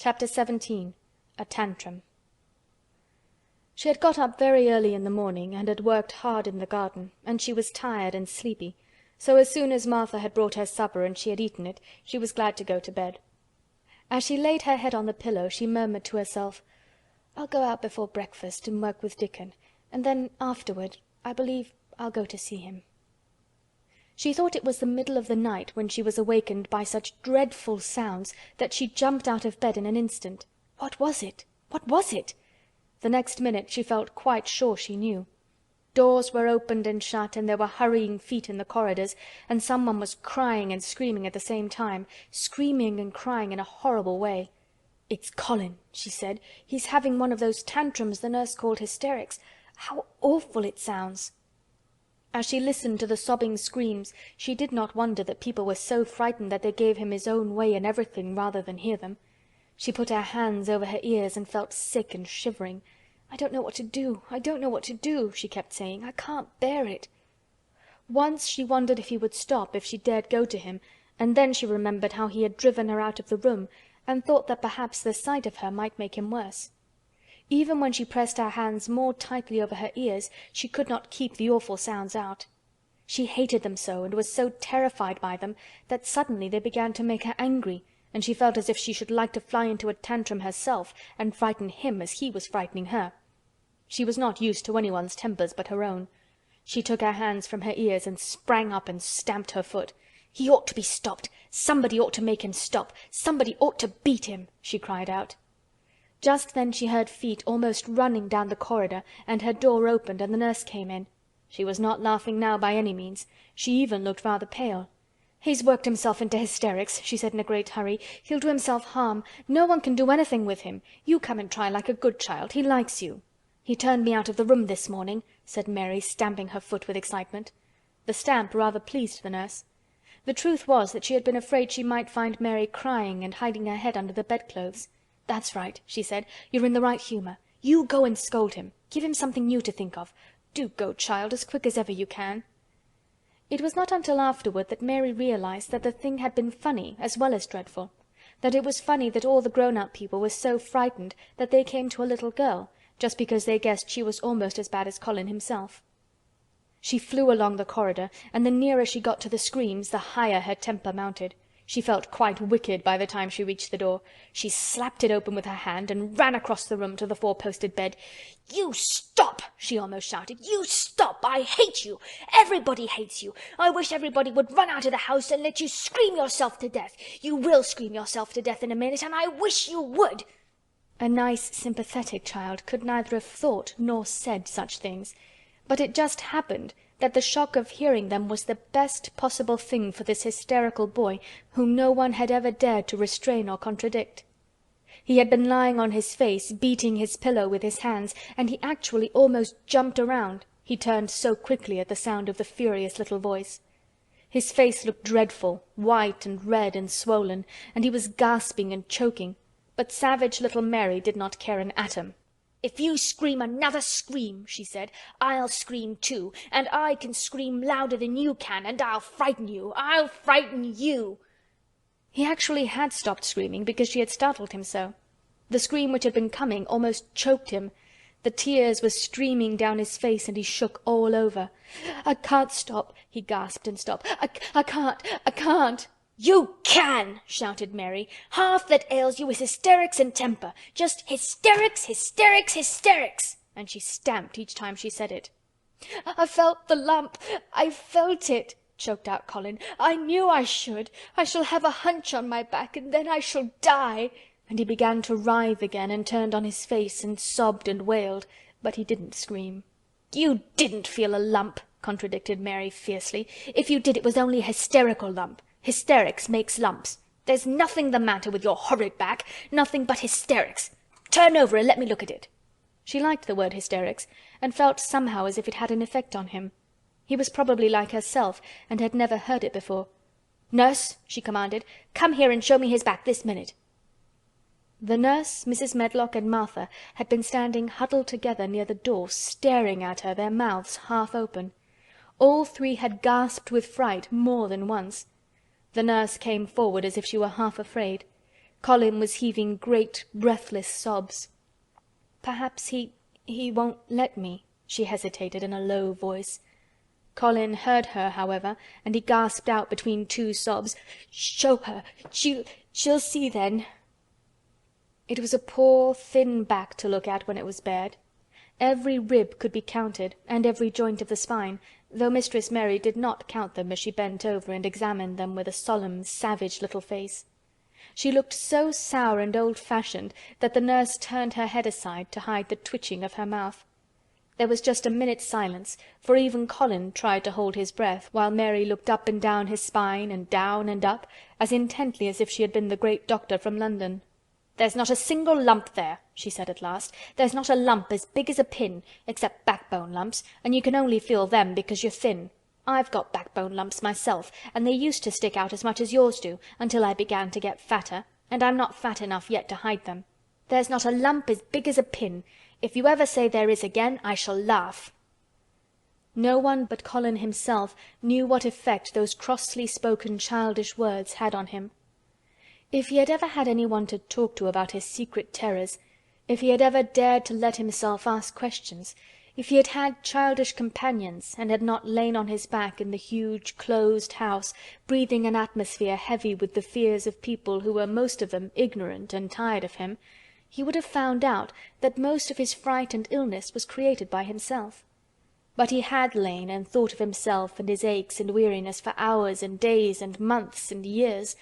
Chapter 17. A Tantrum. She had got up very early in the morning, and had worked hard in the garden, and she was tired and sleepy, so as soon as Martha had brought her supper and she had eaten it, she was glad to go to bed. As she laid her head on the pillow, she murmured to herself, "I'll go out before breakfast and work with Dickon, and then afterward I believe I'll go to see him." She thought it was the middle of the night when she was awakened by such dreadful sounds that she jumped out of bed in an instant. What was it? What was it? The next minute she felt quite sure she knew. Doors were opened and shut, and there were hurrying feet in the corridors, and someone was crying and screaming at the same time, screaming and crying in a horrible way. "It's Colin," she said. "He's having one of those tantrums the nurse called hysterics. How awful it sounds!" As she listened to the sobbing screams, she did not wonder that people were so frightened that they gave him his own way in everything rather than hear them. She put her hands over her ears and felt sick and shivering. "I don't know what to do. I don't know what to do," she kept saying. "I can't bear it." Once she wondered if he would stop if she dared go to him, and then she remembered how he had driven her out of the room, and thought that perhaps the sight of her might make him worse. Even when she pressed her hands more tightly over her ears, she could not keep the awful sounds out. She hated them so, and was so terrified by them, that suddenly they began to make her angry, and she felt as if she should like to fly into a tantrum herself and frighten him as he was frightening her. She was not used to anyone's tempers but her own. She took her hands from her ears and sprang up and stamped her foot. "He ought to be stopped! Somebody ought to make him stop! Somebody ought to beat him!" she cried out. Just then she heard feet almost running down the corridor, and her door opened and the nurse came in. She was not laughing now by any means. She even looked rather pale. "He's worked himself into hysterics," she said in a great hurry. "He'll do himself harm. No one can do anything with him. You come and try like a good child. He likes you." "He turned me out of the room this morning," said Mary, stamping her foot with excitement. The stamp rather pleased the nurse. The truth was that she had been afraid she might find Mary crying and hiding her head under the bedclothes. "That's right," she said. "You're in the right humor. You go and scold him. Give him something new to think of. Do go, child, as quick as ever you can." It was not until afterward that Mary realized that the thing had been funny as well as dreadful. That it was funny that all the grown-up people were so frightened that they came to a little girl, just because they guessed she was almost as bad as Colin himself. She flew along the corridor, and the nearer she got to the screams, the higher her temper mounted. She felt quite wicked by the time she reached the door. She slapped it open with her hand and ran across the room to the four-posted bed. "You stop!" she almost shouted. "You stop! I hate you! Everybody hates you! I wish everybody would run out of the house and let you scream yourself to death! You will scream yourself to death in a minute, and I wish you would!" A nice, sympathetic child could neither have thought nor said such things, but it just happened that the shock of hearing them was the best possible thing for this hysterical boy whom no one had ever dared to restrain or contradict. He had been lying on his face, beating his pillow with his hands, and he actually almost jumped around, he turned so quickly at the sound of the furious little voice. His face looked dreadful, white and red and swollen, and he was gasping and choking, but savage little Mary did not care an atom. "If you scream another scream," she said, "I'll scream too, and I can scream louder than you can, and I'll frighten you! I'll frighten you!" He actually had stopped screaming because she had startled him so. The scream which had been coming almost choked him. The tears were streaming down his face and he shook all over. "I can't stop," he gasped and stopped. I can't." "You can!" shouted Mary. "Half that ails you is hysterics and temper. Just hysterics, hysterics, hysterics!" And she stamped each time she said it. "I felt the lump. I felt it," choked out Colin. "I knew I should. I shall have a hunch on my back, and then I shall die." And he began to writhe again and turned on his face and sobbed and wailed, but he didn't scream. "You didn't feel a lump," contradicted Mary fiercely. "If you did, it was only a hysterical lump. Hysterics makes lumps. There's nothing the matter with your horrid back, nothing but hysterics. Turn over and let me look at it." She liked the word hysterics, and felt somehow as if it had an effect on him. He was probably like herself, and had never heard it before. "Nurse," she commanded, "come here and show me his back this minute." The nurse, Mrs. Medlock, and Martha had been standing huddled together near the door, staring at her, their mouths half open. All three had gasped with fright more than once. The nurse came forward as if she were half afraid. Colin was heaving great, breathless sobs. "Perhaps he won't let me," she hesitated in a low voice. Colin heard her, however, and he gasped out between two sobs, "Show her! She'll see then." It was a poor, thin back to look at when it was bared. Every rib could be counted, and every joint of the spine, though Mistress Mary did not count them as she bent over and examined them with a solemn, savage little face. She looked so sour and old-fashioned that the nurse turned her head aside to hide the twitching of her mouth. There was just a minute's silence, for even Colin tried to hold his breath, while Mary looked up and down his spine, and down and up, as intently as if she had been the great doctor from London. "There's not a single lump there," she said at last. "There's not a lump as big as a pin, except backbone lumps, and you can only feel them because you're thin. I've got backbone lumps myself, and they used to stick out as much as yours do, until I began to get fatter, and I'm not fat enough yet to hide them. There's not a lump as big as a pin. If you ever say there is again, I shall laugh." No one but Colin himself knew what effect those crossly spoken childish words had on him. If he had ever had anyone to talk to about his secret terrors, if he had ever dared to let himself ask questions, if he had had childish companions and had not lain on his back in the huge closed house, breathing an atmosphere heavy with the fears of people who were most of them ignorant and tired of him, he would have found out that most of his fright and illness was created by himself. But he had lain and thought of himself and his aches and weariness for hours and days and months and years,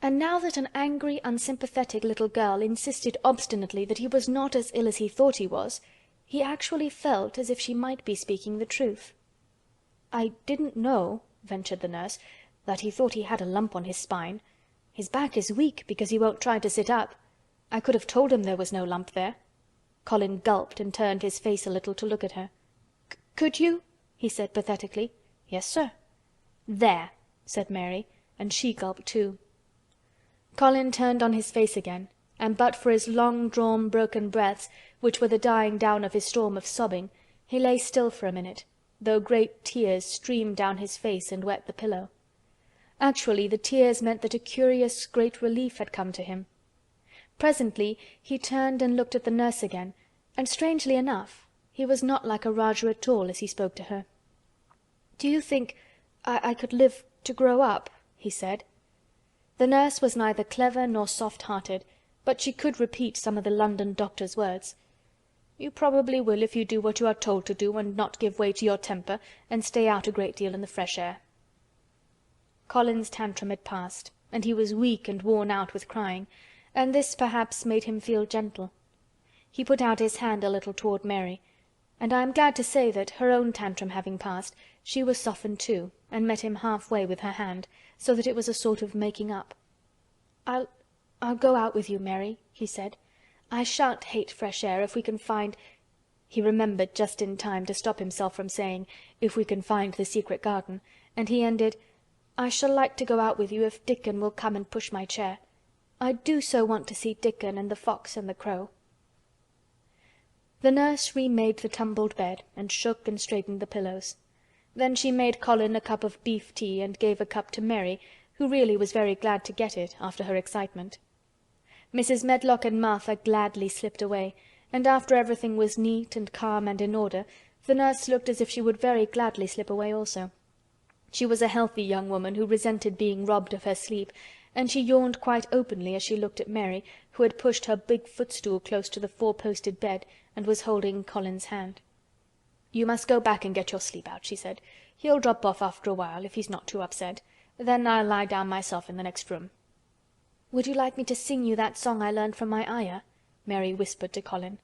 and now that an angry, unsympathetic little girl insisted obstinately that he was not as ill as he thought he was, he actually felt as if she might be speaking the truth. "I didn't know," ventured the nurse, "that he thought he had a lump on his spine. His back is weak because he won't try to sit up. I could have told him there was no lump there." Colin gulped and turned his face a little to look at her. "Could you?" he said pathetically. "Yes, sir." "There," said Mary, and she gulped too. Colin turned on his face again, and but for his long-drawn broken breaths, which were the dying down of his storm of sobbing, he lay still for a minute, though great tears streamed down his face and wet the pillow. Actually, the tears meant that a curious great relief had come to him. Presently he turned and looked at the nurse again, and strangely enough, he was not like a Rajah at all as he spoke to her. "Do you think I could live to grow up?" he said. The nurse was neither clever nor soft-hearted, but she could repeat some of the London doctor's words. "You probably will if you do what you are told to do and not give way to your temper and stay out a great deal in the fresh air." Colin's tantrum had passed, and he was weak and worn out with crying, and this perhaps made him feel gentle. He put out his hand a little toward Mary, and I am glad to say that, her own tantrum having passed, she was softened too, and met him halfway with her hand, so that it was a sort of making up. I'll go out with you, Mary," he said. "I shan't hate fresh air if we can find—" He remembered just in time to stop himself from saying, "if we can find the secret garden," and he ended, "I shall like to go out with you if Dickon will come and push my chair. I do so want to see Dickon and the fox and the crow." The nurse remade the tumbled bed and shook and straightened the pillows. Then she made Colin a cup of beef tea and gave a cup to Mary, who really was very glad to get it after her excitement. Mrs. Medlock and Martha gladly slipped away, and after everything was neat and calm and in order, the nurse looked as if she would very gladly slip away also. She was a healthy young woman who resented being robbed of her sleep, and she yawned quite openly as she looked at Mary, who had pushed her big footstool close to the four-posted bed and was holding Colin's hand. "You must go back and get your sleep out," she said. "He'll drop off after a while, if he's not too upset. Then I'll lie down myself in the next room." "Would you like me to sing you that song I learned from my ayah?" Mary whispered to Colin.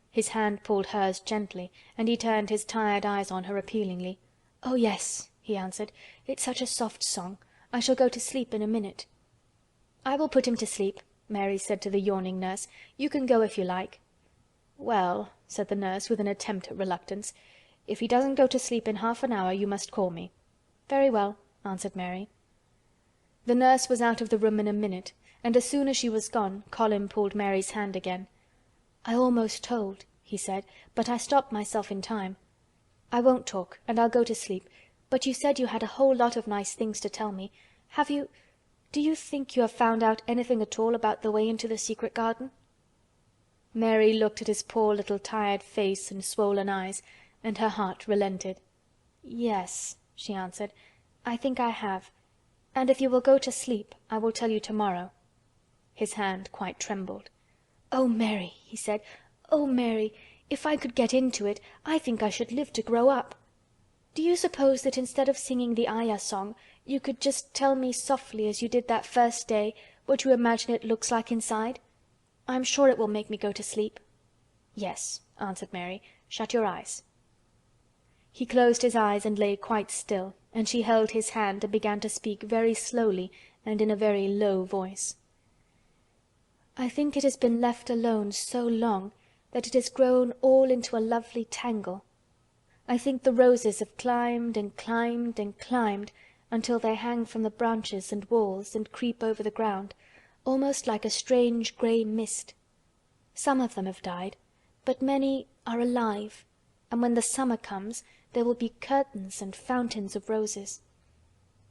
His hand pulled hers gently, and he turned his tired eyes on her appealingly. "Oh, yes," he answered. "It's such a soft song. I shall go to sleep in a minute." "I will put him to sleep," Mary said to the yawning nurse. "You can go if you like." "Well," said the nurse with an attempt at reluctance, "if he doesn't go to sleep in half an hour you must call me." "Very well," answered Mary. The nurse was out of the room in a minute, and as soon as she was gone, Colin pulled Mary's hand again. "I almost told," he said, "but I stopped myself in time. I won't talk, and I'll go to sleep, but you said you had a whole lot of nice things to tell me. Have you... Do you think you have found out anything at all about the way into the secret garden?" Mary looked at his poor little tired face and swollen eyes, and her heart relented. "Yes," she answered, "I think I have. And if you will go to sleep, I will tell you tomorrow." His hand quite trembled. "Oh, Mary," he said, "oh, Mary, if I could get into it, I think I should live to grow up. Do you suppose that instead of singing the Ayah song, you could just tell me softly, as you did that first day, what you imagine it looks like inside? I'm sure it will make me go to sleep." "Yes," answered Mary. "Shut your eyes." He closed his eyes and lay quite still, and she held his hand and began to speak very slowly and in a very low voice. "I think it has been left alone so long that it has grown all into a lovely tangle. I think the roses have climbed and climbed and climbed until they hang from the branches and walls and creep over the ground, almost like a strange grey mist. Some of them have died, but many are alive, and when the summer comes there will be curtains and fountains of roses.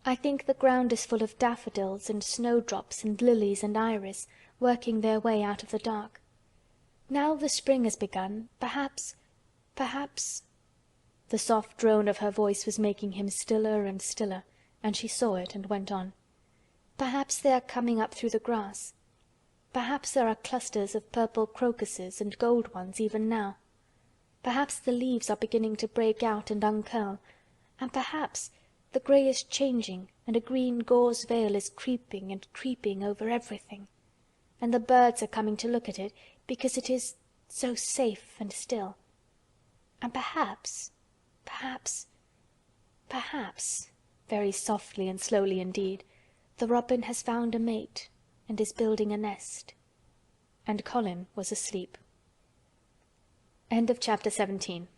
I think the ground is full of daffodils and snowdrops and lilies and iris, working their way out of the dark. Now the spring has begun, perhaps... The soft drone of her voice was making him stiller and stiller, and she saw it and went on. "Perhaps they are coming up through the grass. Perhaps there are clusters of purple crocuses and gold ones even now. Perhaps the leaves are beginning to break out and uncurl, and perhaps the grey is changing and a green gauze veil is creeping and creeping over everything, and the birds are coming to look at it because it is so safe and still. And perhaps, very softly and slowly indeed, the robin has found a mate and is building a nest." And Colin was asleep. End of chapter 17.